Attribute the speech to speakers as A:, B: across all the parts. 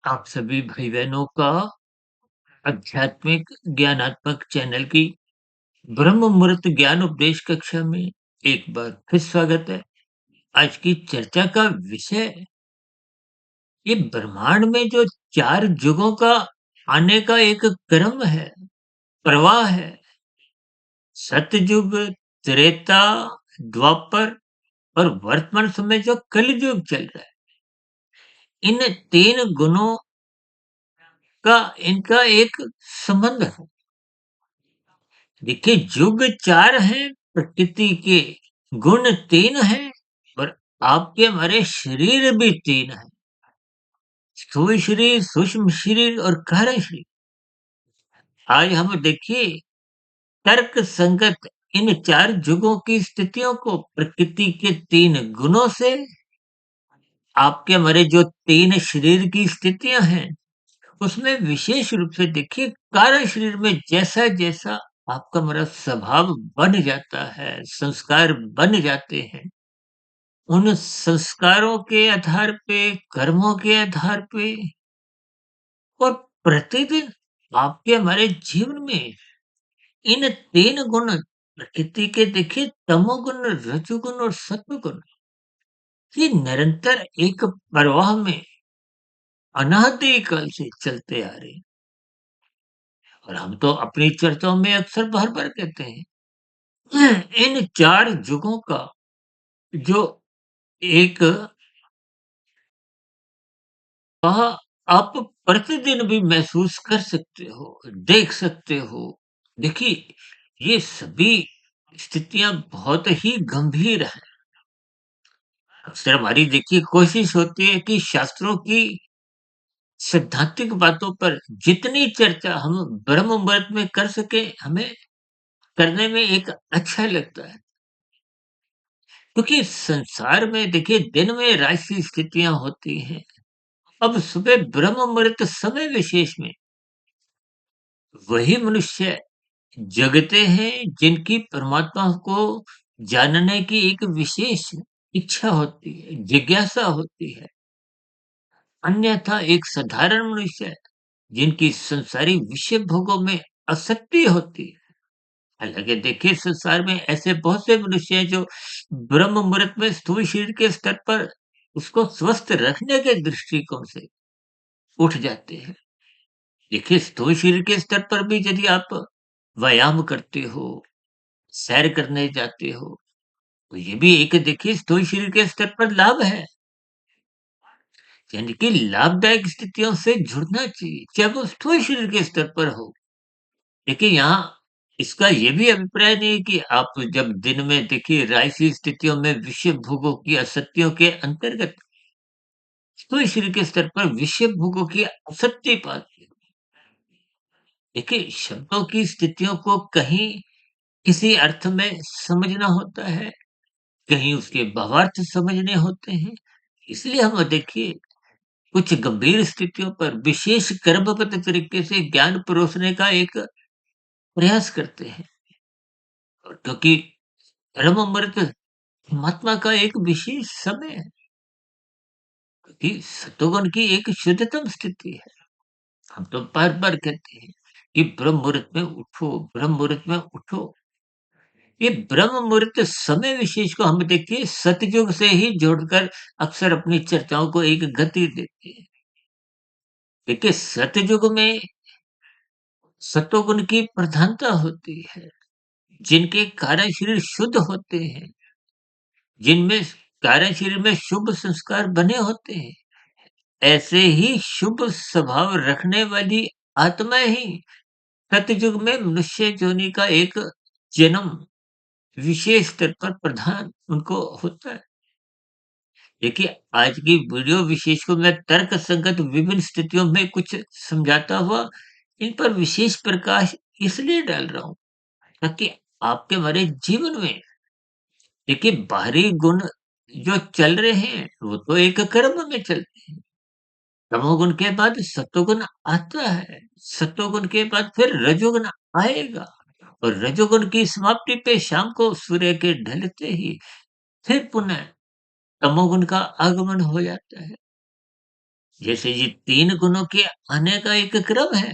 A: आप सभी भाई-बहनों का आध्यात्मिक ज्ञानात्मक चैनल की ब्रह्म मुहूर्त ज्ञान उपदेश कक्षा में एक बार फिर स्वागत है। आज की चर्चा का विषय ये ब्रह्मांड में जो 4 युगों का आने का एक क्रम है, प्रवाह है। सतयुग, त्रेता, द्वापर और वर्तमान समय जो कलयुग चल रहा है। इन 3 गुणों का इनका एक संबंध है। देखिए युग 4 हैं प्रकृति के, गुण 3 हैं और आपके हमारे शरीर भी 3 हैं। स्थूल शरीर, सूक्ष्म शरीर और कारण शरीर। आज हम देखिए तर्क संगत इन 4 युगों की स्थितियों को प्रकृति के 3 गुणों से आपके हमारे जो 3 शरीर की स्थितियां हैं उसमें विशेष रूप से देखिए कारण शरीर में जैसा-जैसा आपका हमारा स्वभाव बन जाता है, संस्कार बन जाते हैं, उन संस्कारों के आधार पे, कर्मों के आधार पे और प्रतिदिन आपके हमारे जीवन में इन 3 गुण प्रकृति के देखिए तमोगुण, रजोगुण और सत्वगुण ये निरंतर एक प्रवाह में अनादि काल से चलते आ रहे हैं। और हम तो अपनी चर्चाओं में अक्सर बार-बार कहते हैं, इन 4 युगों का जो एक वह आप प्रतिदिन भी महसूस कर सकते हो, देख सकते हो। देखिए, ये सभी स्थितियाँ बहुत ही गंभीर हैं। अक्सर हमारी देखिए कोशिश होती है कि शास्त्रों की सैद्धांतिक बातों पर जितनी चर्चा हम ब्रह्म मुहूर्त में कर सकें, हमें करने में एक अच्छा लगता है। क्योंकि संसार में देखिए दिन में राशि स्थितियाँ होती हैं। अब सुबह ब्रह्म मुहूर्त समय विशेष में वही मनुष्य जगते हैं जिनकी परमात्मा को जानने की एक विशेष इच्छा होती है, जिज्ञासा होती है। अन्यथा एक साधारण मनुष्य है, जिनकी संसारी विषय भोगों में आसक्ति होती है। हालाँकि देखिए संसार में ऐसे बहुत से मनुष्य हैं जो ब्रह्म मुहूर्त में स्थूल शरीर के स्तर पर उसको स्वस्थ रखने के दृष्टिकोण से उठ जाते हैं। देखिए स्थूल शरीर के स्तर पर भी यदि आप व्यायाम करते हो, सैर करने जाते हो, तो ये भी एक देखिए स्थूल शरीर के स्तर पर लाभ है। यानी कि लाभदायक स्थितियों से जुड़ना चाहिए, चाहे वो स्थूल शरीर के स्तर पर हो। देखिए यहाँ इसका ये भी अभिप्राय नहीं है कि आप जब दिन में देखिए राजसी स्थितियों में विषय भोगों की आसक्तियों के अंतर्गत स्थूल शरीर के स्तर पर विषय भोगों की आसक्ति पाते हो। देखिए शब्दों की स्थितियों को कहीं किसी अर्थ में समझना होता है, कहीं उसके भावार्थ समझने होते हैं। इसलिए हम देखिए कुछ गंभीर स्थितियों पर विशेष क्रमबद्ध तरीके से ज्ञान परोसने का एक प्रयास करते हैं। और क्योंकि ब्रह्म-मुहूर्त परमात्मा का एक विशेष समय है, क्योंकि सतोगुण की एक शुद्धतम स्थिति है। हम तो बार-बार कहते हैं कि ब्रह्म मुहूर्त में उठो, ब्रह्म मुहूर्त में उठो। ये ब्रह्म मुहूर्त समय विशेष को हम देखिए सतयुग से ही जोड़कर अक्सर अपनी चर्चाओं को एक गति देते हैं। देखिए सतयुग में सतोगुण की प्रधानता होती है, जिनके कारण शरीर शुद्ध होते हैं, जिनमें कारण शरीर में शुभ संस्कार बने होते हैं, ऐसे ही शुभ स्वभाव रखने वाली आत्मा ही सतयुग में मनुष्य योनि का एक जन्म विशेष स्तर पर प्रधान उनको होता है। देखिए, आज की वीडियो विशेष को मैं तर्क संगत विभिन्न स्थितियों में कुछ समझाता हुआ इन पर विशेष प्रकाश इसलिए डाल रहा हूँ, ताकि आपके हमारे जीवन में देखिए बाहरी गुण जो चल रहे हैं, वो तो एक कर्म में चलते हैं। तमोगुण के बाद सतोगुण आता है, सतोगुण के बाद फिर रजोगुण आएगा और रजोगुण की समाप्ति पे शाम को सूर्य के ढलते ही फिर पुनः तमोगुण का आगमन हो जाता है। जैसे ये 3 गुणों के आने का एक क्रम है,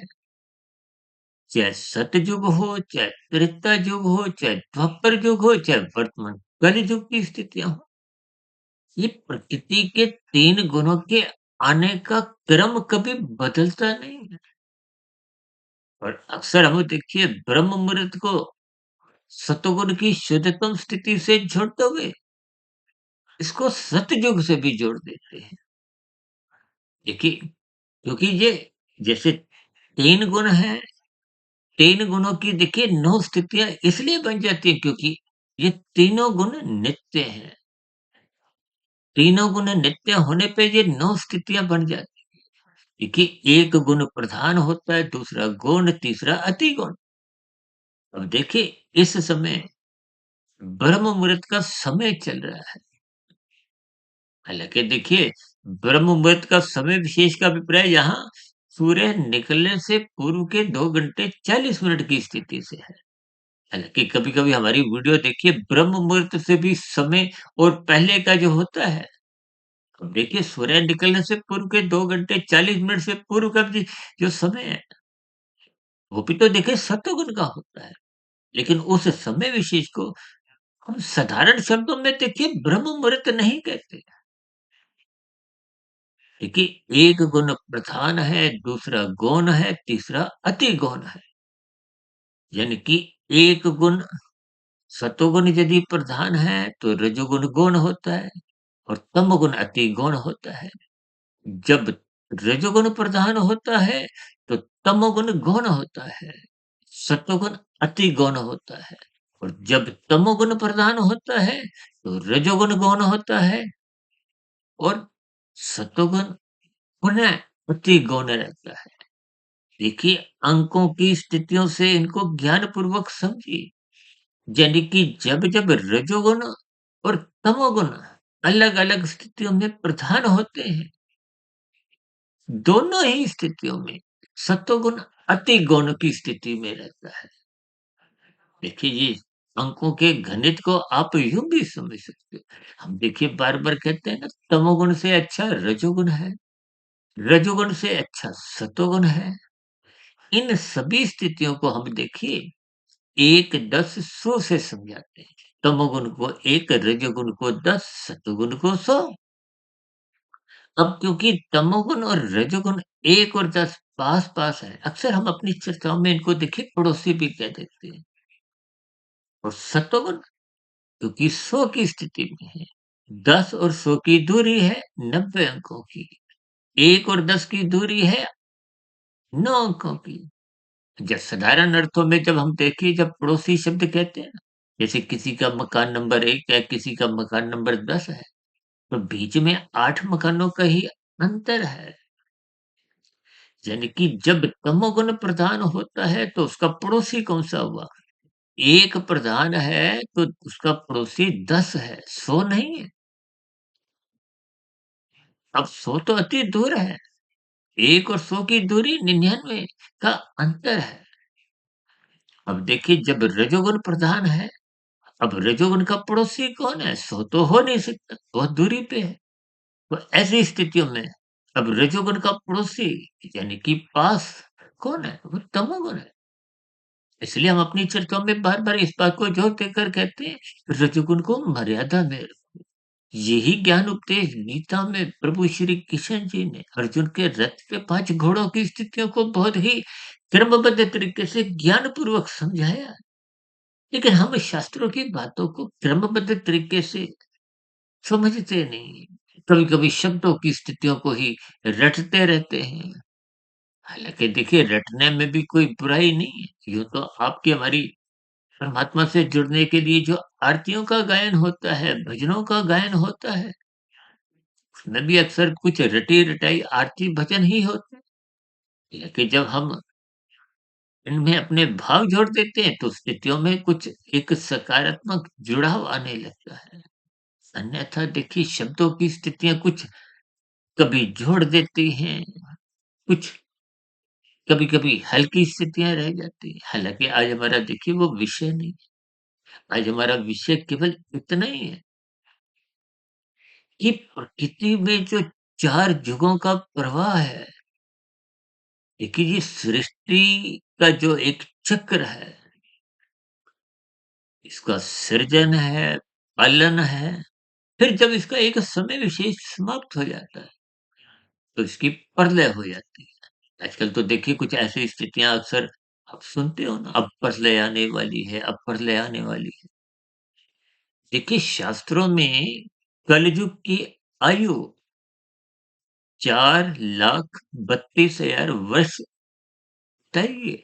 A: चाहे सतयुग हो, चाहे त्रेता युग हो, चाहे द्वापर युग हो, चाहे वर्तमान कलयुग की स्थितियाँ हो। ये प्रकृति के 3 गुणों के आने का क्रम कभी बदलता नहीं है। और अक्सर हम देखिए ब्रह्म मुहूर्त को सतोगुण की शुद्धतम स्थिति से जोड़ते हुए इसको सतयुग से भी जोड़ देते हैं। देखिए, क्योंकि ये जैसे 3 गुण हैं, 3 गुणों की देखिए 9 स्थितियाँ इसलिए बन जाती हैं क्योंकि ये तीनों गुण नित्य हैं। तीनों गुण नित्य होने पे ये 9 स्थितियाँ बन जाती हैं। देखिए, एक गुण प्रधान होता है, दूसरा गौण, तीसरा अति गौण। अब देखिए, इस समय ब्रह्म मुहूर्त का समय चल रहा है। हालाँकि देखिए, ब्रह्म मुहूर्त का समय विशेष का अभिप्राय यहाँ सूर्य निकलने से पूर्व के 2 घंटे 40 मिनट की स्थिति से है। हालाँकि कभी-कभी हमारी वीडियो देखिए ब्रह्म मुहूर्त से भी समय और पहले का जो होता है, तो देखिए सूर्य निकलने से पूर्व के 2 घंटे 40 मिनट से पूर्व का भी जो समय है, वो भी तो देखिए सत्वगुण का होता है। लेकिन उस समय विशेष को हम साधारण शब्दों में देखिए ब्रह्म मुहूर्त नहीं कहते। देखिए, एक गुण प्रधान है, दूसरा गौण है, तीसरा अति गौण है। यानी कि एक गुण सतोगुण यदि प्रधान है, तो रजोगुण गौण होता है और तमोगुण अति गौण होता है। जब रजोगुण प्रधान होता है, तो तमोगुण गौण होता है, सतोगुण अति गौण होता है और जब तमोगुण प्रधान होता है, तो रजोगुण गौण होता है और सतोगुण पुनः अति गौण रहता है। देखिए, अंकों की स्थितियों से इनको ज्ञानपूर्वक समझिए। यानी कि जब-जब रजोगुण और तमोगुण अलग-अलग स्थितियों में प्रधान होते हैं, दोनों ही स्थितियों में सत्वगुण अति गौण की स्थिति में रहता है। देखिए, ये अंकों के गणित को आप यूँ भी समझ सकते हो। हम देखिए बार-बार कहते हैं ना तमोगुण से अच्छा रजोगुण है, रजोगुण से अच्छा सत्वगुण है। इन सभी स्थितियों को हम देखिए 1, 10, 100 से समझाते हैं। तमोगुण को 1, रजोगुण को 10, सतोगुण को 100। अब क्योंकि तमोगुण और रजोगुण 1 और 10 पास-पास है, अक्सर हम अपनी चर्चाओं में इनको देखिए पड़ोसी भी कह देते हैं। और सतोगुण क्योंकि 100 की स्थिति में है, 10 और 100 की दूरी है 90 अंकों की, 1 और 10 की दूरी है 9 अंकों की। जब साधारण अर्थों में जब हम देखिए जब पड़ोसी शब्द कहते हैं ना, जैसे किसी का मकान नंबर 1 है, किसी का मकान नंबर 10 है, तो बीच में 8 मकानों का ही अंतर है। यानी कि जब तमोगुण प्रधान होता है तो उसका पड़ोसी कौन-सा हुआ? 1 प्रधान है तो उसका पड़ोसी 10 है, 100 नहीं है। अब 100 तो अति दूर है, 1 और 100 की दूरी 99 का अंतर है। अब देखिए जब रजोगुण प्रधान है, अब रजोगुण का पड़ोसी कौन है? 100 तो हो नहीं सकता, बहुत दूरी पे है। तो ऐसी स्थितियों में अब रजोगुण का पड़ोसी यानी कि पास कौन है? वो तमोगुण है। इसलिए हम अपनी चर्चाओं में बार-बार इस बात को जोर देकर कहते हैं, रजोगुण को मर्यादा में रखो। यही ज्ञान उपदेश गीता में प्रभु श्री कृष्ण जी ने अर्जुन के रथ पे 5 घोड़ों की स्थितियों को बहुत ही क्रमबद्ध तरीके से ज्ञानपूर्वक समझाया। लेकिन हम शास्त्रों की बातों को क्रमबद्ध तरीके से समझते नहीं। कभी-कभी शब्दों की स्थितियों को ही रटते रहते हैं। हालाँकि देखिए रटने में भी कोई बुराई नहीं है। यूँ तो आपकी हमारी परमात्मा से जुड़ने के लिए जो आरतियों का गायन होता है, भजनों का गायन होता है, उसमें भी अक्सर कुछ रटी-रटाई आरती भजन ही होते हैं। लेकिन जब हम इनमें अपने भाव जोड़ देते हैं, तो स्थितियों में कुछ एक सकारात्मक जुड़ाव आने लगता है। अन्यथा देखिए शब्दों की स्थितियाँ कुछ कभी जोड़ देती हैं, कुछ कभी-कभी हल्की स्थितियाँ रह जाती हैं। हालाँकि आज हमारा देखिए वो विषय नहीं है, आज हमारा विषय केवल इतना ही है कि प्रकृति में जो 4 युगों का प्रवाह है। देखिए ये सृष्टि का जो एक चक्र है, इसका सृजन है, पालन है, फिर जब इसका एक समय विशेष समाप्त हो जाता है, तो इसकी प्रलय हो जाती है। आजकल तो देखिए कुछ ऐसी स्थितियाँ अक्सर आप सुनते हो ना, अब प्रलय आने वाली है, अब प्रलय आने वाली है। देखिए शास्त्रों में कलयुग की आयु 4,32,000 वर्ष तय है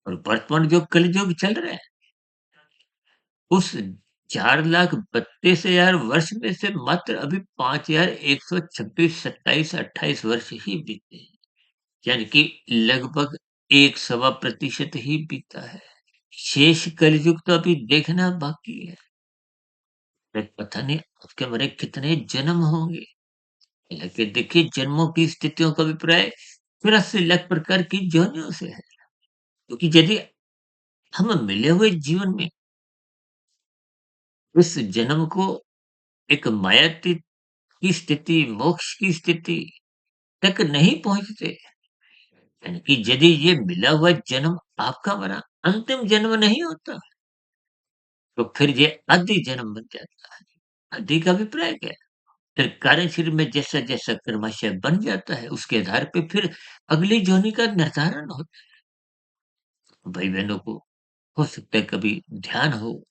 A: और वर्तमान जो कलयुग चल रहा है, उस 4,32,000 वर्ष में से मात्र अभी 5,126, 27, 28 वर्ष ही बीते हैं। यानी कि लगभग 1 सवा प्रतिशत ही बीता है। शेष कलयुग तो अभी देखना बाकी है। पता नहीं आपके हमारे कितने जन्म होंगे। हालाँकि देखिए जन्मों की स्थितियों का अभिप्राय 84 लाख प्रकार की योनियों से है। क्योंकि यदि हम मिले हुए जीवन में इस जन्म को एक मायातीत की स्थिति, मोक्ष की स्थिति तक नहीं पहुँचते, यानी कि यदि ये मिला हुआ जन्म आपका हमारा अंतिम जन्म नहीं होता, तो फिर ये आदि जन्म बन जाता है। आदि का अभिप्राय क्या है? फिर कार्यशील में जैसा-जैसा कर्माशय बन जाता है, उसके आधार पे फिर अगली योनि का निर्धारण होता है। भाई-बहनों को हो सकता है कभी ध्यान हो,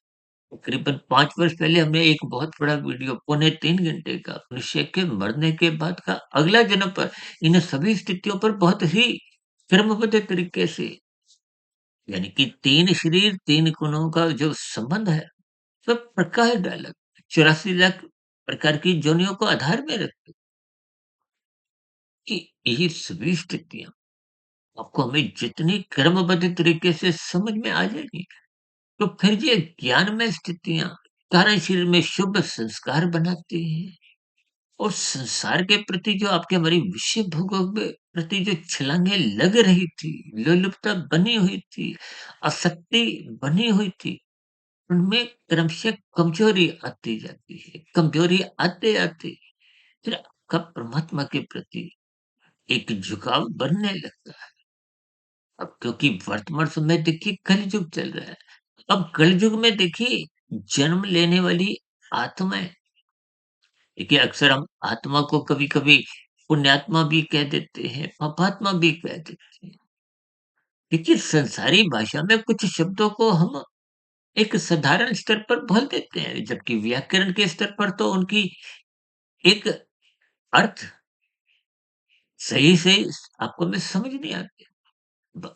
A: करीबन 5 वर्ष पहले हमने एक बहुत बड़ा वीडियो पौने 3 घंटे का मनुष्य के मरने के बाद का अगला जन्म पर, इन सभी स्थितियों पर बहुत ही क्रमबद्ध तरीके से, यानी कि 3 शरीर, 3 गुणों का जो संबंध है, सब प्रकाश डाला। 84 लाख प्रकार की योनियों को आधार में रख कि ये सभी स्थितियाँ आपको हमें जितनी क्रमबद्ध तरीके से समझ में आ जाएगी, तो फिर ये ज्ञानमय स्थितियाँ कारण शरीर में शुभ संस्कार बनाती हैं और संसार के प्रति जो आपके हमारी विषय भोगों के प्रति जो छलांगे लग रही थी, लोलुपता बनी हुई थी, आसक्ति बनी हुई थी, उनमें क्रमशः कमजोरी आती जाती है। कमजोरी आते-आते फिर आपका परमात्मा के प्रति एक झुकाव बनने लगता है। अब क्योंकि वर्तमान समय देखिए कलयुग चल रहा है। अब कलयुग में देखिए जन्म लेने वाली आत्माएँ, देखिए अक्सर हम आत्मा को कभी-कभी पुण्यात्मा भी कह देते हैं, पापात्मा भी कह देते हैं। देखिए संसारी भाषा में कुछ शब्दों को हम एक साधारण स्तर पर बोल देते हैं, जबकि व्याकरण के स्तर पर तो उनकी एक अर्थ सही से आपको में समझ नहीं आते।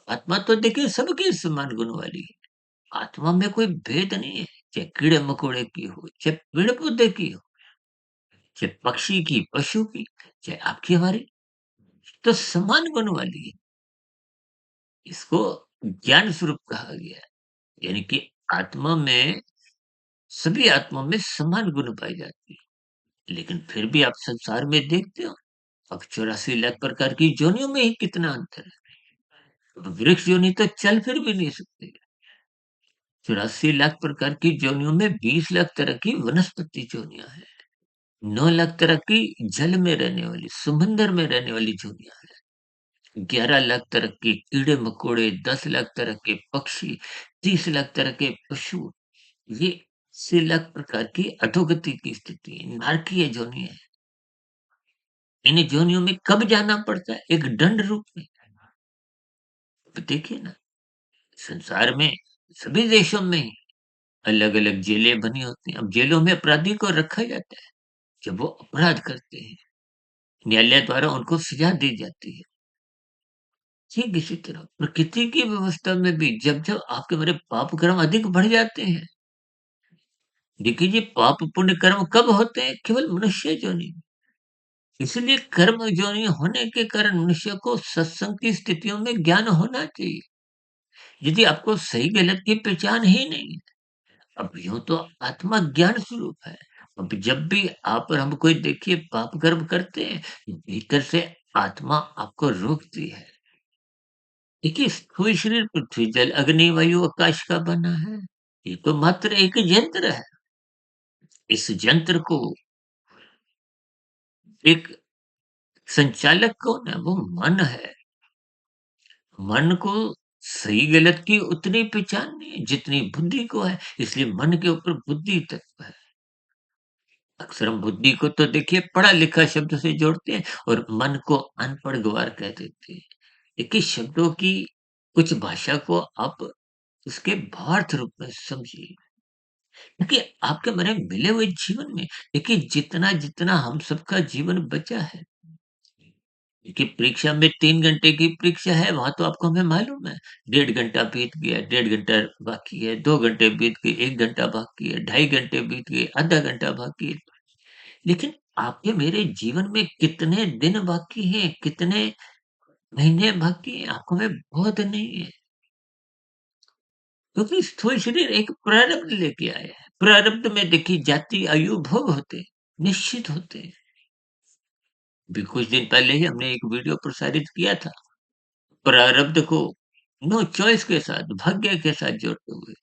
A: आत्मा तो देखिए सबकी समान गुण वाली है। आत्मा में कोई भेद नहीं है, चाहे कीड़े-मकोड़े की हो, चाहे पेड़-पौधे की हो, चाहे पक्षी की, पशु की, चाहे आपकी हमारी, तो समान गुण वाली है। इसको ज्ञान स्वरूप कहा गया है। यानी कि आत्मा में सभी आत्मा में समान गुण पाए जाते हैं। लेकिन फिर भी आप संसार में देखते हो, अब 84 लाख प्रकार की योनियों में ही कितना अंतर है। अब वृक्ष योनि तो चल फिर भी नहीं सकते। 84 लाख प्रकार की योनियों में 20 लाख तरह की वनस्पति योनियाँ हैं। 9 लाख तरह की जल में रहने वाली, समुद्र में रहने वाली जोनियाँ हैं। 11 लाख तरह के कीड़े-मकोड़े, 10 लाख तरह के पक्षी, 30 लाख तरह के पशु, ये 80 लाख प्रकार की अधोगति की स्थिति है, नारकीय जोनियाँ हैं। इन जोनियों में कब जाना पड़ता है? एक दंड रूप में। तो देखिए ना, संसार में सभी देशों में ही अलग-अलग जेलें बनी होती हैं। अब जेलों में अपराधी को रखा जाता है, जब वो अपराध करते हैं। न्यायालय द्वारा उनको सजा दी जाती है। ठीक इसी तरह प्रकृति की व्यवस्था में भी जब-जब आपके मेरे पाप कर्म अधिक बढ़ जाते हैं, देखिए ये पाप पुण्य कर्म कब होते हैं? केवल मनुष्य योनि में। इसलिए कर्म योनि होने के कारण मनुष्य को सत्संग की स्थितियों में ज्ञान होना चाहिए। यदि आपको सही गलत की पहचान ही नहीं है, अब यूँ तो आत्मा ज्ञान स्वरूप है। अब जब भी आप और हम कोई देखिए पाप कर्म करते हैं, भीतर से आत्मा आपको रोकती है। देखिए स्थूल शरीर पृथ्वी, जल, अग्नि, वायु, आकाश का बना है। ये तो मात्र एक यंत्र है। इस यंत्र को एक संचालक कौन है? वो मन है। मन को सही गलत की उतनी पहचान नहीं है जितनी बुद्धि को है, इसलिए मन के ऊपर बुद्धि तत्व है। अक्सर हम बुद्धि को तो देखिए पढ़ा-लिखा शब्द से जोड़ते हैं और मन को अनपढ़ गँवार कह देते हैं। देखिए शब्दों की कुछ भाषा को आप उसके भावार्थ रूप में समझिए। देखिए आपके मेरे मिले हुए जीवन में देखिए जितना-जितना हम सबका जीवन बचा है, देखिए परीक्षा में 3 घंटे की परीक्षा है, वहाँ तो आपको हमें मालूम है, 1.5 घंटा बीत गया, 1.5 घंटा बाकी है, 2 घंटे बीत गए, 1 घंटा बाकी है, 2.5 घंटे बीत गए, आधा घंटा बाकी है। लेकिन आपके मेरे जीवन में कितने दिन बाकी हैं, कितने महीने बाकी हैं, आपको में बोध नहीं है। क्योंकि स्थूल शरीर एक प्रारब्ध लेके आया है। प्रारब्ध में देखिए जाति, आयु, भोग होते हैं, निश्चित होते हैं। अभी कुछ दिन पहले ही हमने एक वीडियो प्रसारित किया था। प्रारब्ध को नो चॉइस के साथ, भाग्य के साथ जोड़ते हुए।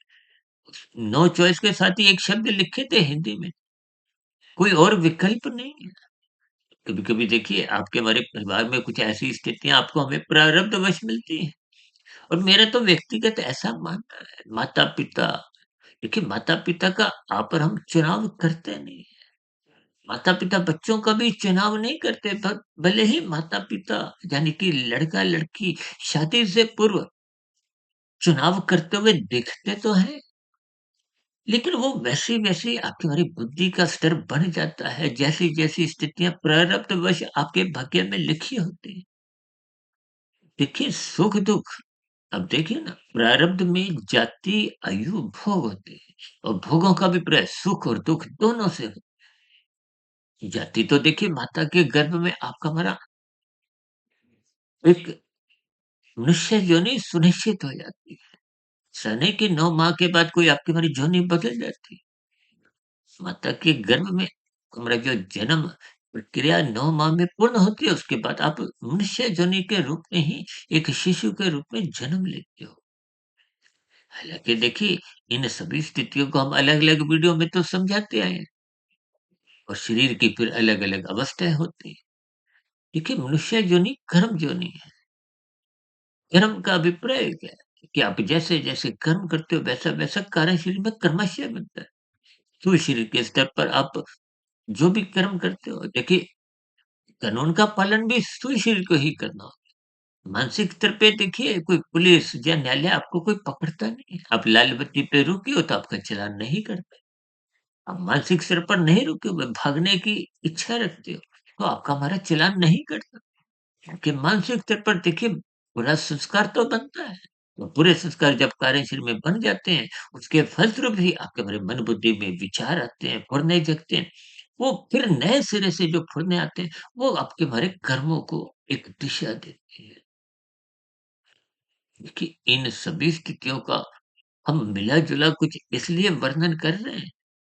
A: नो चॉइस के साथ ही एक शब्द लिखे थे हिंदी में, कोई और विकल्प नहीं है। कभी-कभी देखिए आपके हमारे परिवार में कुछ ऐसी स्थितियाँ आपको हमें प्रारब्धवश मिलती हैं और मेरा तो व्यक्तिगत ऐसा मानना है, माता-पिता देखिए माता-पिता का आप और हम चुनाव करते नहीं हैं। माता-पिता बच्चों का भी चुनाव नहीं करते भले ही माता-पिता यानी कि लड़का-लड़की शादी से पूर्व चुनाव करते हुए दिखते तो हैं, लेकिन वो वैसे-वैसे आपकी हमारी बुद्धि का स्तर बढ़ जाता है, जैसी-जैसी स्थितियाँ प्रारब्धवश आपके भाग्य में लिखी होती हैं। देखिए सुख-दुःख अब देखिए ना प्रारब्ध में जाति, आयु, भोग होते हैं और भोगों का अभिप्राय सुख और दुःख दोनों से हो। जाति तो देखिए माता के गर्भ में आपका हमारा एक मनुष्य योनि सुनिश्चित हो जाती है। सने की 9 माह के बाद कोई आपकी हमारी योनि बदल जाती है। माता के गर्भ में हमारा जो जन्म प्रक्रिया 9 माह में पूर्ण होती है, उसके बाद आप मनुष्य योनि के रूप में ही एक शिशु के रूप में जन्म लेते हो। हालाँकि देखिए, इन सभी स्थितियों को हम अलग-अलग वीडियो में तो समझाते आए हैं और शरीर की फिर अलग-अलग अवस्थाएँ होती हैं। देखिए, मनुष्य योनि कर्म योनि है। कर्म का अभिप्राय क्या है? कि आप जैसे-जैसे कर्म करते हो, वैसा-वैसा कार्य शरीर में कर्मशय बनता है। स्थूल शरीर के स्तर पर आप जो भी कर्म करते हो, देखिए कानून का पालन भी स्थूल शरीर को ही करना होता है। मानसिक स्तर पे देखिए कोई पुलिस या न्यायालय आपको कोई पकड़ता नहीं है। आप लाल बत्ती पे रुके हो तो आपका चालान नहीं करता। आप मानसिक स्तर पर नहीं रुके हुए, भागने की इच्छा रखते हो, तो आपका हमारा चालान नहीं कटता। क्योंकि मानसिक स्तर पर देखिए बुरा संस्कार तो बनता है। तो बुरे संस्कार जब कार्यशील में बन जाते हैं, उसके फलस्वरूप ही आपके हमारे मन बुद्धि में विचार आते हैं, फुरने जगते हैं। वो फिर नए सिरे से जो फुरने आते हैं, वो आपके हमारे कर्मों को एक दिशा देते हैं। देखिए इन सभी स्थितियों का हम मिला-जुला कुछ इसलिए वर्णन कर रहे हैं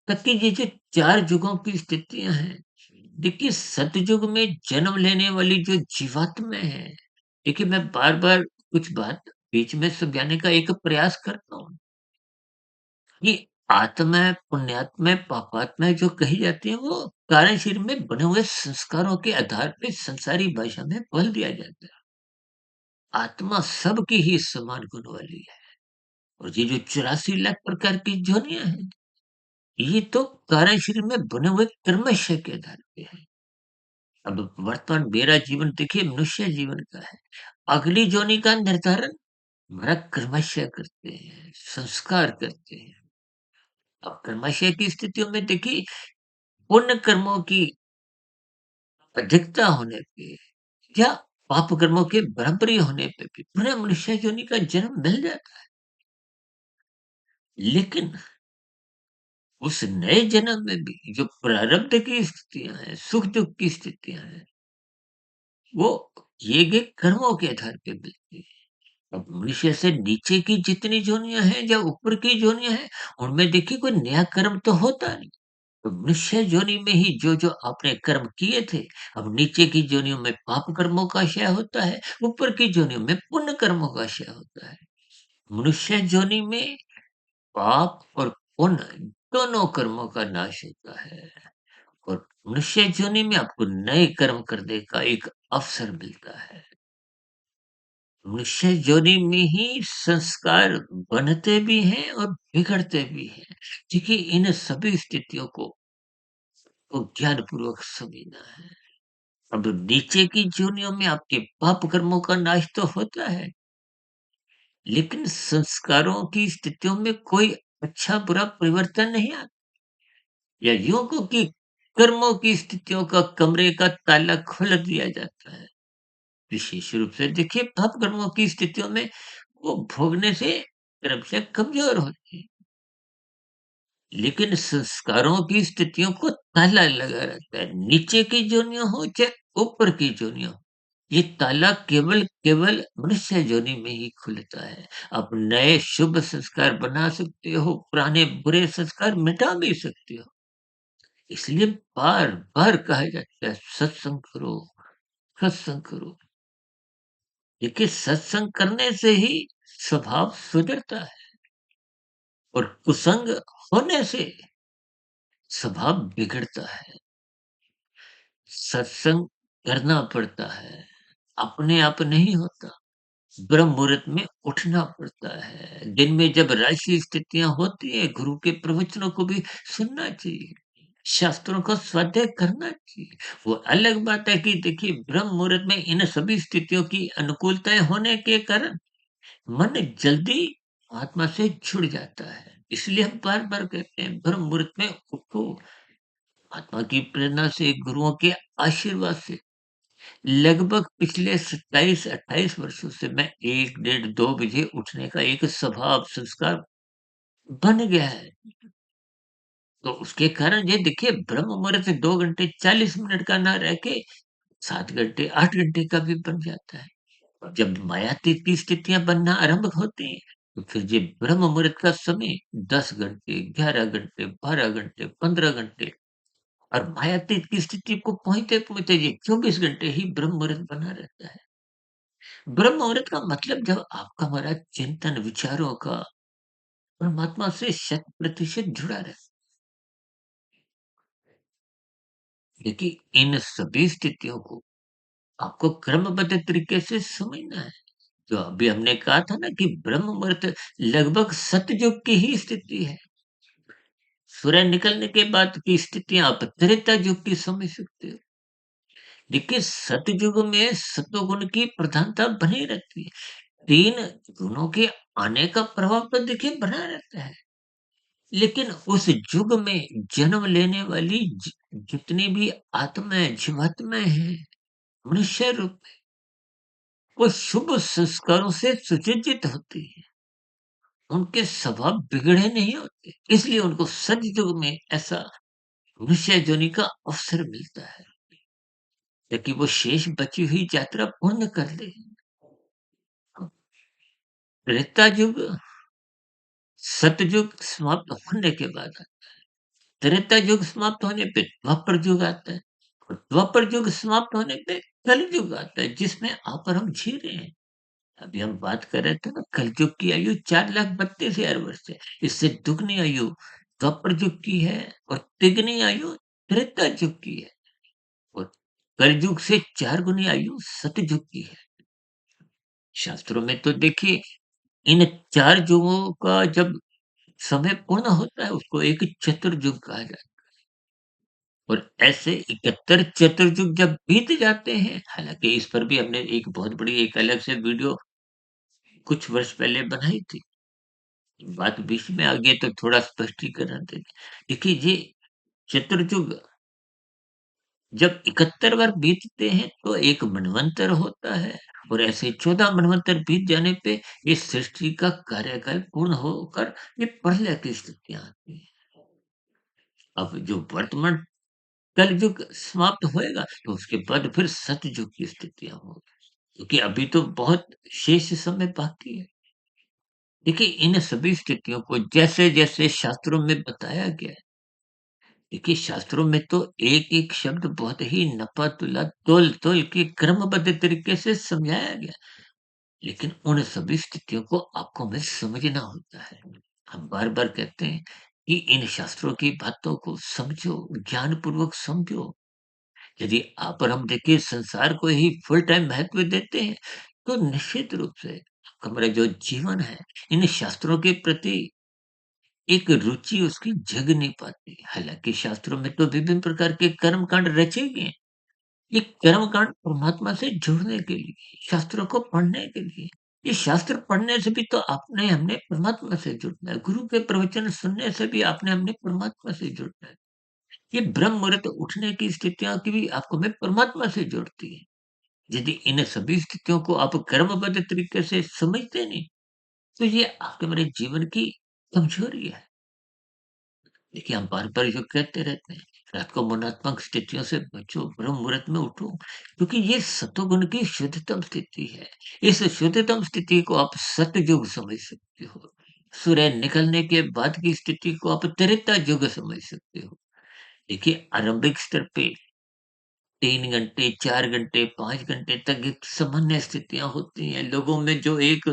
A: ताकि ये जो 4 युगों की स्थितियाँ हैं, देखिए सतयुग में जन्म लेने वाली जो जीवात्माएँ हैं, देखिए मैं बार-बार कुछ बात बीच में समझाने का एक प्रयास करता हूँ। ये आत्माएँ, पुण्यात्माएँ, पापात्माएँ जो कही जाती हैं वो कारण शरीर में बने हुए संस्कारों के आधार पे संसारी भाषा में बोल दिया जाता है। आत्मा सबकी ही समान गुण वाली है और ये जो 84 लाख प्रकार की योनियाँ हैं, ये तो कारण शरीर में बने हुए कर्मशय के आधार पे है। अब वर्तमान मेरा जीवन देखिए मनुष्य जीवन का है। अगली योनि का निर्धारण हमारा कर्मशय करते हैं, संस्कार करते हैं। अब कर्मशय की स्थितियों में देखिए पुण्य कर्मों की अधिकता होने पे या पाप कर्मों के बराबरी होने पे भी पुनः मनुष्य योनि का जन्म मिल जाता है। लेकिन उस नए जन्म में भी जो प्रारब्ध की स्थितियाँ हैं, सुख-दुःख की स्थितियाँ हैं, वो किए गए कर्मों के आधार पे मिलती है। अब मनुष्य से नीचे की जितनी योनियाँ हैं या ऊपर की योनियाँ हैं, उनमें देखिए कोई नया कर्म तो होता नहीं। तो मनुष्य योनि में ही जो-जो आपने कर्म किए थे, अब नीचे की योनियों में पाप कर्मों का क्षय होता है, ऊपर की योनियों में पुण्य कर्मों का क्षय होता है। मनुष्य योनि में पाप और पुण्य दोनों कर्मों का नाश होता है और मनुष्य योनि में आपको नए कर्म करने का एक अवसर मिलता है। मनुष्य योनि में ही संस्कार बनते भी हैं और बिगड़ते भी हैं। देखिए इन सभी स्थितियों को ज्ञानपूर्वक समझना है। अब नीचे की योनियों में आपके पाप कर्मों का नाश तो होता है, लेकिन संस्कारों की स्थितियों में कोई अच्छा बुरा परिवर्तन नहीं आता। या यूं को कि कर्मों की स्थितियों का कमरे का ताला खोल दिया जाता है। विशेष रूप से देखिए पाप कर्मों की स्थितियों में वो भोगने से क्रमशः कमजोर होते हैं। लेकिन संस्कारों की स्थितियों को ताला लगा रहता है। नीचे की योनियां हो चाहे ऊपर की योनियां हो, ये ताला केवल केवल मनुष्य योनि में ही खुलता है। आप नए शुभ संस्कार बना सकते हो, पुराने बुरे संस्कार मिटा भी सकते हो। इसलिए बार बार कहा जाता है सत्संग करो, सत्संग करो। देखिए सत्संग करने से ही स्वभाव सुधरता है, और कुसंग होने से स्वभाव बिगड़ता है। सत्संग करना पड़ता है, अपने आप नहीं होता। ब्रह्म मुहूर्त में उठना पड़ता है। दिन में जब राशि स्थितियाँ होती हैं, गुरु के प्रवचनों को भी सुनना चाहिए। शास्त्रों का स्वाध्याय करना चाहिए। वो अलग बात है कि देखिए ब्रह्म मुहूर्त में इन सभी स्थितियों की अनुकूलताएँ होने के कारण मन जल्दी आत्मा से जुड़ जाता है। इसलिए हम बार-बार कहते हैं ब्रह्म मुहूर्त में उठो। आत्मा की प्रेरणा से, गुरुओं के आशीर्वाद से लगभग पिछले 27-28 वर्षों से मैं 1 डेढ़ 2 बजे उठने का एक स्वभाव संस्कार बन गया है। तो उसके कारण ये देखिए ब्रह्म मुहूर्त से 2 घंटे 40 मिनट का ना रह के 7 घंटे 8 घंटे का भी बन जाता है। और जब मायातीत की स्थितियाँ बनना आरंभ होती हैं, तो फिर ये ब्रह्म मुहूर्त का समय 10 घंटे, 11 घंटे, 12 घंटे, 15 घंटे और मायातीत की स्थिति को पहुँचते-पहुँचते ये 24 घंटे ही ब्रह्म मुहूर्त बना रहता है। ब्रह्म मुहूर्त का मतलब जब आपका हमारा चिंतन विचारों का परमात्मा से शत प्रतिशत जुड़ा रहे। देखिए इन सभी स्थितियों को आपको क्रमबद्ध तरीके से समझना है। तो अभी हमने कहा था ना कि ब्रह्म मुहूर्त लगभग सतयुग की ही स्थिति है। सूर्य निकलने के बाद की स्थितियां आप त्रेता युग की समझ सकते हो। देखिए सतयुग में सतोगुण की प्रधानता बनी रहती है। 3 गुणों के आने का प्रभाव तो देखिए बना रहता है। लेकिन उस युग में जन्म लेने वाली जितनी भी आत्माएं जीवात्माएं हैं मनुष्य रूप में, वो शुभ संस्कारों से सुसज्जित होती है। उनके स्वभाव बिगड़े नहीं होते, इसलिए उनको सतयुग में ऐसा मनुष्य योनि का अवसर मिलता है ताकि वो शेष बची हुई यात्रा पूर्ण कर ले। त्रेता युग सतयुग समाप्त होने के बाद त्रेता युग समाप्त होने पे द्वापर युग आता है, और द्वापर युग समाप्त होने पे कलयुग आता है, जिसमें आप और हम जी रहे हैं। अभी हम बात कर रहे थे ना, कलयुग की आयु 4,32,000 वर्ष है। इससे दुगनी आयु द्वापर युग की है और तिगनी आयु त्रेता युग की है, और कलयुग से 4 गुनी आयु सतयुग की है। शास्त्रों में तो देखिए इन 4 युगों का जब समय पूर्ण होता है, उसको एक चतुर्युग कहा जाता है। और ऐसे 71 चतुर्युग जब बीत जाते हैं, हालाँकि इस पर भी हमने एक बहुत बड़ी एक अलग से वीडियो कुछ वर्ष पहले बनाई थी। बात बीच में आ गई तो थोड़ा स्पष्टीकरण दे दें। देखिए ये चतुर्युग जब 71 बार बीतते हैं तो एक मनवंतर होता है, और ऐसे 14 मनवंतर बीत जाने पे इस सृष्टि का कार्यकाल पूर्ण होकर ये प्रलय की स्थितियाँ आती हैं। अब जो वर्तमान कलयुग समाप्त होएगा तो उसके बाद फिर सतयुग की स्थितियाँ होंगी, क्योंकि अभी तो बहुत शेष समय बाकी है। देखिए इन सभी स्थितियों को जैसे-जैसे शास्त्रों में बताया गया है, देखिए शास्त्रों में तो एक-एक शब्द बहुत ही नपा-तुला, तोल-तोल के क्रमबद्ध तरीके से समझाया गया। लेकिन उन सभी स्थितियों को आपको हमें समझना होता है। हम बार-बार कहते हैं कि इन शास्त्रों की बातों को समझो, ज्ञानपूर्वक समझो। यदि आप और हम देखिए संसार को ही फुल टाइम महत्व देते हैं, तो निश्चित रूप से हमारा जो जीवन है, इन शास्त्रों के प्रति एक रुचि उसकी जग नहीं पाती। हालाँकि शास्त्रों में तो विभिन्न प्रकार के कर्म कांड रचे गए हैं। ये कर्म कांड परमात्मा से जुड़ने के लिए, शास्त्रों को पढ़ने के लिए। ये शास्त्र पढ़ने से भी तो आपने हमने परमात्मा से जुड़ना है। गुरु के प्रवचन सुनने से भी आपने हमने परमात्मा से जुड़ना है। ये ब्रह्म मुहूर्त उठने की स्थितियाँ की भी आपको हमें परमात्मा से जोड़ती है। यदि इन सभी स्थितियों को आप कर्मबद्ध तरीके से समझते नहीं, तो ये आपके मेरे जीवन की कमजोरी है। देखिए, हम बार-बार जो कहते रहते हैं, रात को मनात्मक स्थितियों से बचो, ब्रह्म मुहूर्त में उठो, क्योंकि ये सतोगुण की शुद्धतम स्थिति है। इस शुद्धतम स्थिति को आप सतयुग समझ सकते हो। सूर्य निकलने के बाद की स्थिति को आप त्रेता युग समझ सकते हो। देखिए, आरंभिक स्तर पे 3 घंटे, 4 घंटे, 5 घंटे तक एक सामान्य स्थितियाँ होती हैं। लोगों में जो एक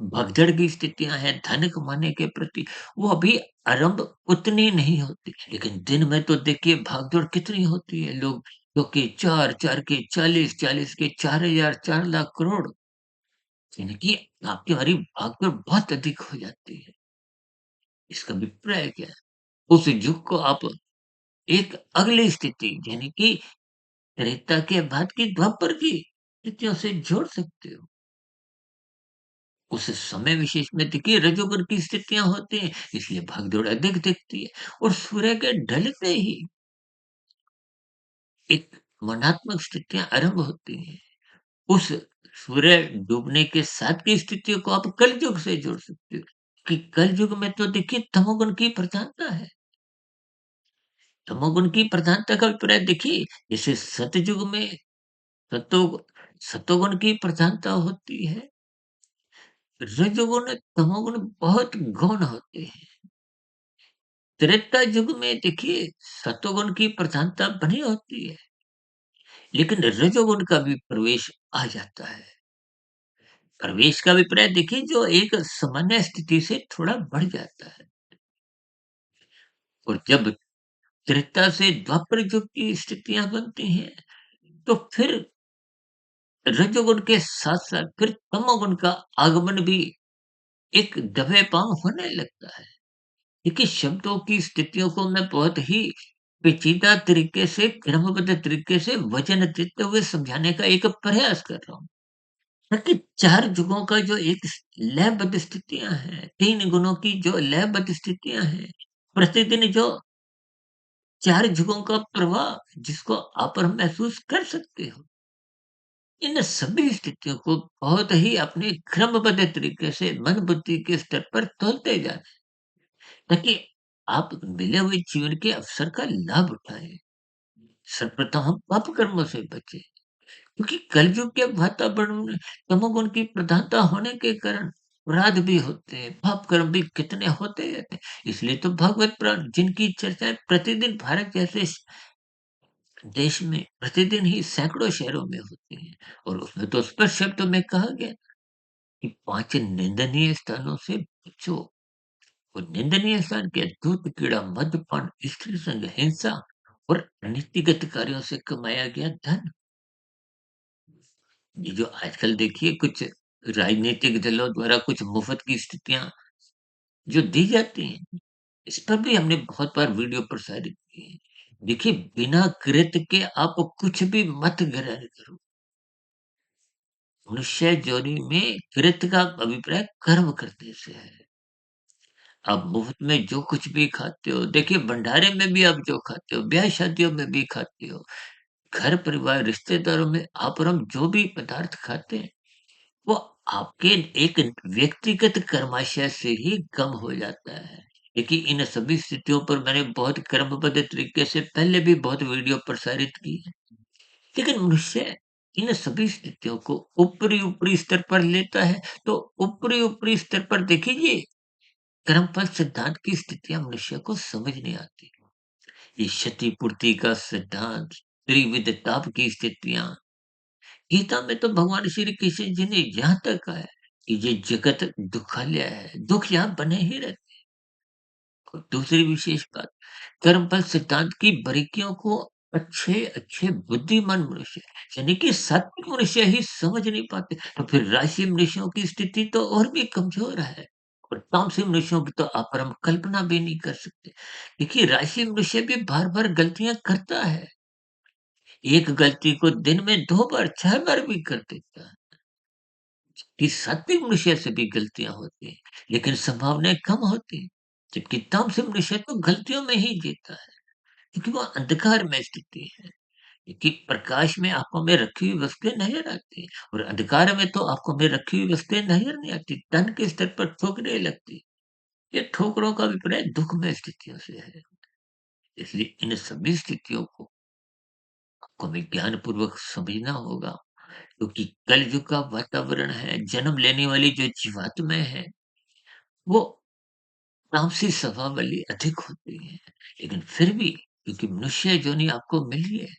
A: भगदड़ की स्थितियाँ हैं धन कमाने के प्रति, वो अभी आरंभ उतनी नहीं होती। लेकिन दिन में तो देखिए भागदौड़ कितनी होती है। लोग के 4, 4 के 40, 40 के 4000, 4 लाख करोड़, यानी कि आपकी हमारी भागदौड़ बहुत अधिक हो जाती है। इसका अभिप्राय क्या है? उस युग को आप एक अगली स्थिति यानी कि त्रेता के बाद की द्वापर की स्थितियों से जोड़ सकते हो। उस समय विशेष में देखिए रजोगुण की स्थितियाँ होती हैं, इसलिए भाग-दौड़ अधिक दिखती है और सूर्य के ढलते ही एक मनात्मक स्थितियाँ आरंभ होती हैं। उस सूर्य डूबने के साथ की स्थितियों को आप कलयुग से जोड़ सकते हो कि कलयुग में तो देखिए तमोगुण की प्रधानता है। तमोगुण की प्रधानता का अभिप्राय देखिए, जैसे सतयुग में सतो सतोगुण की प्रधानता होती है, रजोगुण, तमोगुण बहुत गौण होते हैं। त्रेता युग में देखिए सतोगुण की प्रधानता बनी होती है, लेकिन रजोगुण का भी प्रवेश आ जाता है। प्रवेश का अभिप्राय देखिए जो एक सामान्य स्थिति से थोड़ा बढ़ जाता है और जब त्रेता से द्वापर युग की स्थितियाँ बनती हैं, तो फिर रजोगुण के साथ-साथ फिर तमोगुण का आगमन भी एक दबे पाँव होने लगता है। देखिए शब्दों की स्थितियों को मैं बहुत ही पेचीदा तरीके से, क्रमबद्ध तरीके से वजन देते हुए समझाने का एक प्रयास कर रहा हूँ। ताकि 4 जुगों का जो एक लयबद्ध स्थितियाँ हैं, 3 गुणों की जो लयबद्ध स्थितियाँ हैं, प्रतिदिन जो 4 जुगों का प्रवाह जिसको आप और हम महसूस कर सकते हो। इन सभी स्थितियों को बहुत ही अपने क्रमबद्ध तरीके से मन बुद्धि के स्तर पर तोलते जाना ताकि आप मिले हुए जीवन के अवसर का लाभ उठाएँ। सर्वप्रथम हम पाप कर्मों से बचें, क्योंकि कलयुग के वातावरण में तमोगुण की प्रधानता होने के कारण अपराध भी होते हैं, पाप कर्म भी कितने होते रहते हैं। इसलिए तो भागवत पुराण जिनकी चर्चाएँ प्रतिदिन भारत जैसे देश में प्रतिदिन ही सैकड़ों शहरों में होती हैं और उसमें तो स्पष्ट शब्दों में कहा गया कि 5 निंदनीय स्थानों से बचो। वो निंदनीय स्थान क्या दूध, कीड़ा, मद्यपान, स्त्री संग, हिंसा और नीतिगत कार्यों से कमाया गया धन। ये जो आजकल देखिए कुछ राजनीतिक दलों द्वारा कुछ मुफ्त की स्थितियाँ जो दी जाती हैं, इस पर भी हमने बहुत बार वीडियो प्रसारित किए हैं। देखिए बिना कृत के आप कुछ भी मत ग्रहण करो। मनुष्य योनि में कृत का अभिप्राय कर्म करने से है। आप मुफ्त में जो कुछ भी खाते हो, देखिए भंडारे में भी आप जो खाते हो, ब्याह-शादियों में भी खाते हो, घर परिवार, रिश्तेदारों में आप और हम जो भी पदार्थ खाते हैं, वो आपके एक व्यक्तिगत कर्माशय से ही कम हो जाता है। देखिए इन सभी स्थितियों पर मैंने बहुत क्रमबद्ध तरीके से पहले भी बहुत वीडियो प्रसारित की है। लेकिन मनुष्य इन सभी स्थितियों को ऊपरी-ऊपरी स्तर पर लेता है, तो ऊपरी-ऊपरी स्तर पर देखिए ये कर्मफल सिद्धांत की स्थितियाँ मनुष्य को समझ नहीं आती। ये क्षति-पूर्ति का सिद्धांत, त्रिविध ताप की स्थितियाँ, गीता में तो भगवान श्री कृष्ण जी ने यहाँ तक कहा है कि ये जगत दुखालय है, दुख यहाँ बने ही रहते हैं। और दूसरी विशेष बात, कर्मफल सिद्धांत की बारीकियों को अच्छे बुद्धिमान मनुष्य, यानी कि सात्विक मनुष्य ही समझ नहीं पाते, तो फिर राशि मनुष्यों की स्थिति तो और भी कमज़ोर है। और तामसी मनुष्यों की तो आप और हम कल्पना भी नहीं कर सकते। देखिए, राशि मनुष्य भी बार-बार गलतियाँ करता है। एक गलती को दिन में 2 बार, 6 बार भी कर देता है। कि सात्विक मनुष्य से भी गलतियाँ होती हैं, लेकिन संभावनाएँ कम होती हैं। जबकि तामसी मनुष्य तो गलतियों में ही जीता है, क्योंकि वो अंधकार में स्थिति है। कि प्रकाश में आँखों में रखी हुई वस्तुएँ नज़र आती हैं और अंधकार में तो आँखों में रखी हुई वस्तुएँ नज़र नहीं आती, तन के स्तर पर ठोकरें लगती। ये ठोकरों का अभिप्राय दुःखमय स्थितियों से है। इसलिए इन सभी स्थितियों को आपको हमें ज्ञानपूर्वक समझना होगा, क्योंकि कलयुग का वातावरण है, जन्म लेने वाली जो जीवात्माएँ हैं, वो तामसी स्वभाव वाली अधिक होती हैं। लेकिन फिर भी क्योंकि मनुष्य योनि आपको मिली है,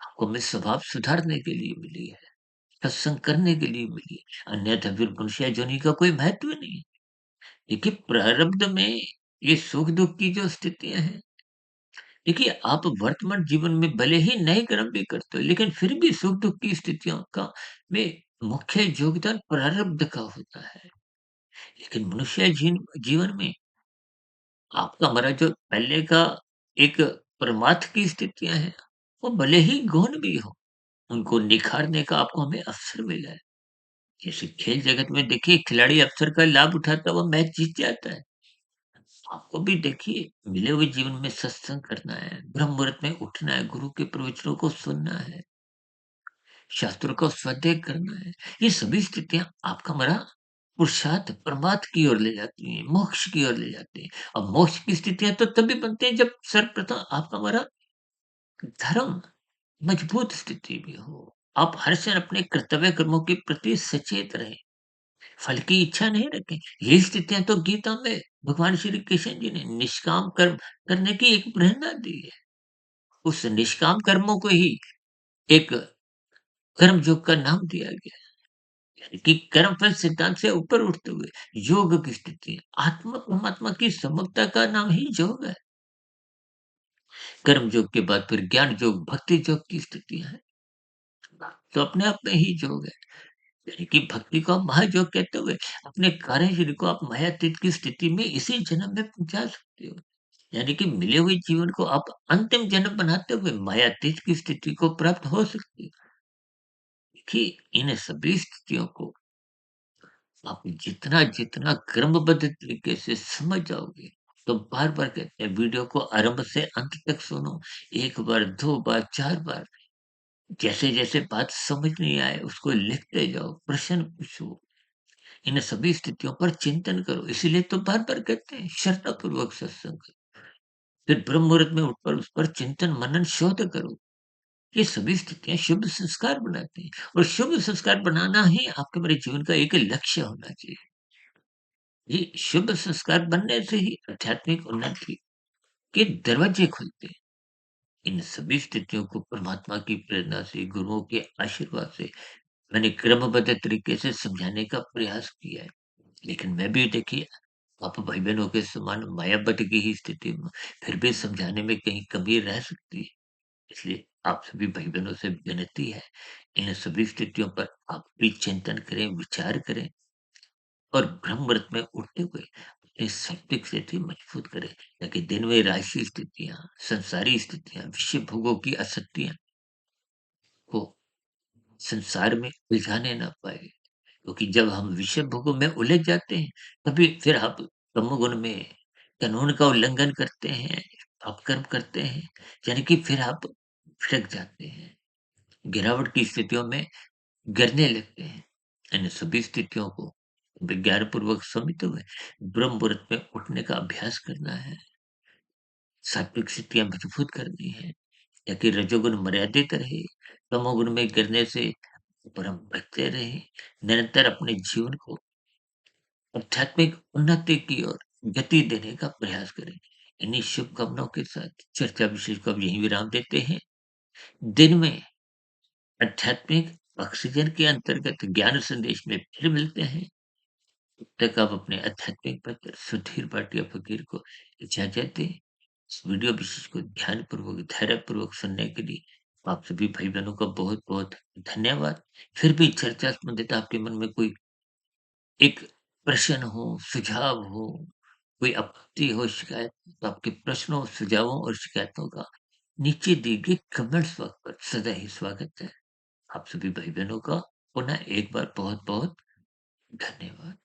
A: आपको हमें स्वभाव सुधारने के लिए मिली है। सत्संग करने के लिए मिली, अन्यथा फिर मनुष्य जोनि का कोई महत्व नहीं है। देखिए, प्रारब्ध में ये सुख-दुःख की जो स्थितियाँ हैं, देखिए आप वर्तमान जीवन में भले ही नए कर्म भी करते हो, लेकिन फिर भी सुख-दुःख की स्थितियों का में मुख्य योगदान प्रारब्ध का होता है। लेकिन मनुष्य जीवन में आपका हमारा जो पहले का एक परमार्थ की स्थितियाँ हैं, वो भले ही गौण भी हो, उनको निखारने का आपको हमें अवसर मिला है। जैसे खेल जगत में देखिए खिलाड़ी अवसर का लाभ उठाता हुआ मैच जीत जाता है। आपको भी देखिए मिले हुए जीवन में सत्संग करना है, ब्रह्म मुहूर्त में उठना है, गुरु के प्रवचनों को सुनना है, शास्त्रों का स्वाध्याय करना है। ये सभी स्थितियाँ आपका हमारा पुरुषार्थ परमार्थ की ओर ले जाती हैं, मोक्ष की ओर ले जाती हैं। और मोक्ष की स्थितियाँ तो तभी बनती हैं जब सर्वप्रथम आपका हमारा धर्म मजबूत स्थिति में हो। आप हर क्षण अपने कर्तव्य कर्मों के प्रति सचेत रहें। फल की इच्छा नहीं रखें। ये स्थितियाँ तो गीता में भगवान श्री कृष्ण जी ने निष्काम कर्म करने की एक प्रेरणा दी है। उस निष्काम कर्मों को ही एक कर्म योग का नाम दिया गया है। यानी कि कर्म फल सिद्धांत से ऊपर उठते हुए योग की स्थिति, आत्मा परमात्मा की समता का नाम ही योग है। कर्म योग के बाद फिर ज्ञान योग, भक्ति योग की स्थितियाँ हैं। तो अपने आप में ही योग है। यानी कि भक्ति को आप महायोग कहते हुए अपने कार्यशरीर को आप मायातीत की स्थिति में इसी जन्म में पहुँचा सकते हो। यानी कि मिले हुए जीवन को आप अंतिम जन्म बनाते हुए मायातीत की स्थिति को प्राप्त हो सकते हो। देखिए, इन सभी स्थितियों को आप जितना क्रमबद्ध तरीके से समझ जाओगे, तो बार-बार कहते हैं वीडियो को आरंभ से अंत तक सुनो। 1 बार, 2 बार, 4 बार, जैसे-जैसे बात समझ नहीं आए उसको लिखते जाओ, प्रश्न पूछो। इन सभी स्थितियों पर चिंतन करो। इसीलिए तो बार-बार कहते हैं श्रद्धापूर्वक सत्संग करो। फिर ब्रह्म मुहूर्त में उठकर उस पर चिंतन, मनन, शोध करो। ये सभी स्थितियाँ शुभ संस्कार बनाती हैं और शुभ संस्कार बनाना ही आपके मेरे जीवन का एक लक्ष्य होना चाहिए। ये शुभ संस्कार बनने से ही आध्यात्मिक उन्नति के दरवाजे खुलते हैं। इन सभी स्थितियों को परमात्मा की प्रेरणा से, गुरुओं के आशीर्वाद से मैंने क्रमबद्ध तरीके से समझाने का प्रयास किया है। लेकिन मैं भी देखिए आप भाई-बहनों के समान मायाबद्ध की ही स्थिति में फिर भी समझाने में कहीं कमी रह सकती है। इसलिए आप सभी भाई-बहनों से विनती है, इन सभी स्थितियों पर आप भी चिंतन करें, विचार करें और ब्रह्म मुहूर्त में उठते हुए अपनी सात्विक स्थिति मजबूत करें, ताकि दिन में राशि स्थितियाँ, संसारी स्थितियाँ, विषय भोगों की आसक्तियाँ को संसार में उलझाने ना पाए। क्योंकि जब हम विषय भोगों में उलझ जाते हैं, तभी फिर आप तमोगुण में कानून का उल्लंघन करते हैं, अपकर्म करते हैं, यानी कि फिर आप भटक जाते हैं। गिरावट की स्थितियों में गिरने लगते हैं। इन सभी स्थितियों को विज्ञानपूर्वक समझते हुए ब्रह्म मुहूर्त में उठने का अभ्यास करना है। सात्विक स्थितियाँ मजबूत करनी है, ताकि रजोगुण मर्यादित रहे, तमोगुण में गिरने से ऊपर हम बचते रहें। निरंतर अपने जीवन को आध्यात्मिक उन्नति की ओर गति देने का प्रयास करें। इन्हीं शुभकामनाओं के साथ चर्चा विशेष को अब यहीं विराम देते हैं। दिन में आध्यात्मिक ऑक्सीजन के अंतर्गत ज्ञान संदेश में फिर मिलते हैं। तब तक आप अपने आध्यात्मिक पथ सुधीर भाटिया फकीर को इजाजत दें। इस वीडियो विशेष को ध्यानपूर्वक, धैर्यपूर्वक सुनने के लिए आप सभी भाई-बहनों का बहुत-बहुत धन्यवाद। फिर भी चर्चा संबंधित आपके मन में कोई एक प्रश्न हो, सुझाव हो, कोई आपत्ति हो, शिकायत हो, तो आपके प्रश्नों, सुझावों और शिकायतों का नीचे दिए गए कमेंट्स बॉक्स पर सदा ही स्वागत है। आप सभी भाई-बहनों का पुनः एक बार बहुत-बहुत धन्यवाद।